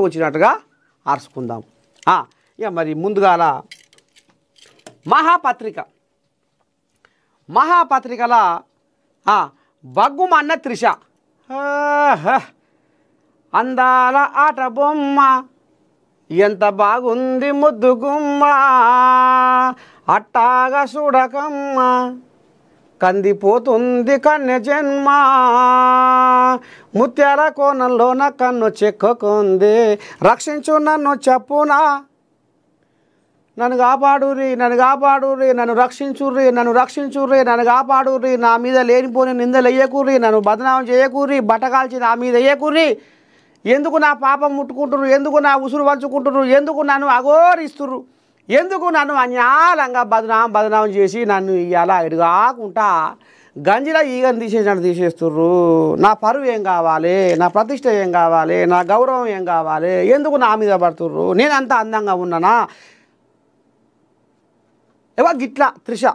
వచ్చినట్టుగా ఆర్చుకుందాం. ఇక మరి ముందుగాల మహాపత్రికల బగ్గుమన్న త్రిష అందాల ఆట బొమ్మ ఎంత బాగుంది ముద్దుగుమ్మ అట్టాగా చూడకమ్మ కందిపోతుంది కన్య జన్మ ముత్యాల కోణంలోన కన్ను చెక్కుకుంది రక్షించు నన్ను చెప్పునా నన్ను కాపాడుర్రి నన్ను రక్షించుర్రి నన్ను కాపాడుర్రి నా మీద లేనిపోని నిందలు వేయకూర్రి నన్ను బదనామం చేయకూర్రి బట్టకాల్చి నా మీద వేయకూర్రి ఎందుకు నా పాపం ముట్టుకుంటుర్రు ఎందుకు నా ఉసురు వంచుకుంటుర్రు ఎందుకు నన్ను అఘోరిస్తుర్రు ఎందుకు నన్ను అన్యాలంగా బదనామం చేసి నన్ను ఇలా ఎడుగాకుంటా గంజిలా ఈగను తీసేస్తుర్రు నా పరువు ఏం కావాలి నా ప్రతిష్ట ఏం కావాలి నా గౌరవం ఏం కావాలి ఎందుకు నా మీద పడుతుర్రు నేను అంత అందంగా ఉన్నానా ఏవో గిట్లా త్రిష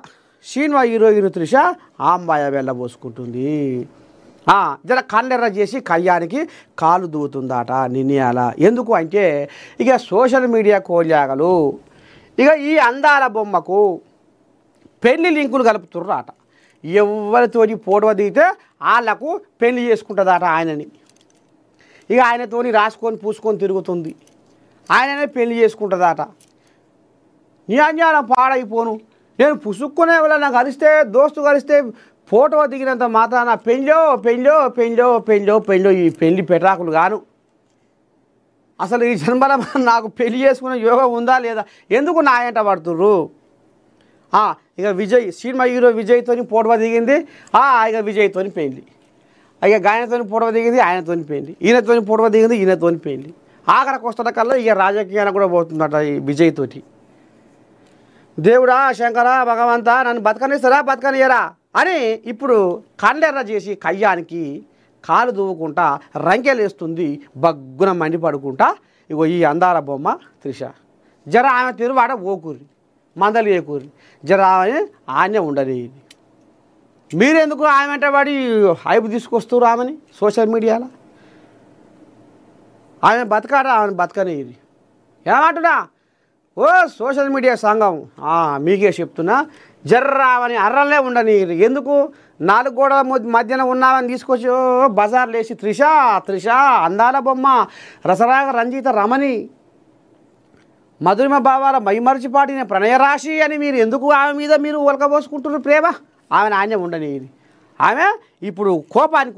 సినిమా హీరోయిన్ త్రిష ఆంబాయ వెళ్ళబోసుకుంటుంది జర కన్నెర్ర చేసి కయ్యానికి కాలు దూతుందట నిన్నయాల ఎందుకు అంటే ఇక సోషల్ మీడియా కోల్యాగలు ఇక ఈ అందాల బొమ్మకు పెళ్లి లింకులు కలుపుతుర్రట ఎవరితోని ఫోటో దిగితే వాళ్ళకు పెళ్లి చేసుకుంటుందట ఆయనని ఇక ఆయనతోని రాసుకొని పూసుకొని తిరుగుతుంది ఆయననే పెళ్లి చేసుకుంటుందట నీ అన్యాయం పాడైపోను నేను పుసుక్కునే వల్ల నాకు కలిస్తే దోస్తు కలిస్తే ఫోటో దిగినంత మాత్రాన పెళ్ళో ఈ పెళ్లి పెటాకులు గాను అసలు ఈ జన్మల నాకు పెళ్లి చేసుకునే యోగం ఉందా లేదా ఎందుకు నా ఎంట పడుతుర్రు ఇక విజయ్ సినిమా హీరో విజయ్తోని ఫోటో దిగింది ఇక విజయ్తోని పెళ్ళి ఇక గాయనతోని ఫోటో దిగింది ఆయనతోని పెళ్ళి ఈయనతోని ఫోటో దిగింది ఈయనతోని పెళ్ళి ఆఖరికి వస్తున్న కల్లా ఇక రాజకీయానికి కూడా పోతుందట ఈ విజయ్తోటి దేవుడా శంకర భగవంతా నన్ను బతకనియరా అని ఇప్పుడు కళ్ళెర్ర చేసి కయ్యానికి కాలు దువ్వుకుంటా రంకెలేస్తుంది బగ్గున మండి పడుకుంటా ఇగో ఈ అందాల బొమ్మ త్రిష జర ఆమె తిరువాడ ఓకూరి మందలు ఏకూరి జర ఆమె ఆనే ఉండని మీరెందుకు ఆమె అంటే వాడి హైపు తీసుకొస్తారు ఆమెని సోషల్ మీడియాలో ఆమె బతకనిది ఏమంటున్నా ఓ సోషల్ మీడియా సంఘం మీకే చెప్తున్నా జర్రావని అర్రలే ఉండని ఎందుకు 4 గోడల మధ్యన ఉన్నామని తీసుకొచ్చి బజార్లు వేసి త్రిష అందాల బొమ్మ రసరాగ రంజిత రమణి మధురిమ భావాల మైమరిచిపాటిన ప్రణయరాశి అని మీరు ఎందుకు ఆమె మీద మీరు ఉలకబోసుకుంటున్నారు ప్రేమ ఆమె నాణ్యం ఉండని ఆమె ఇప్పుడు కోపానికి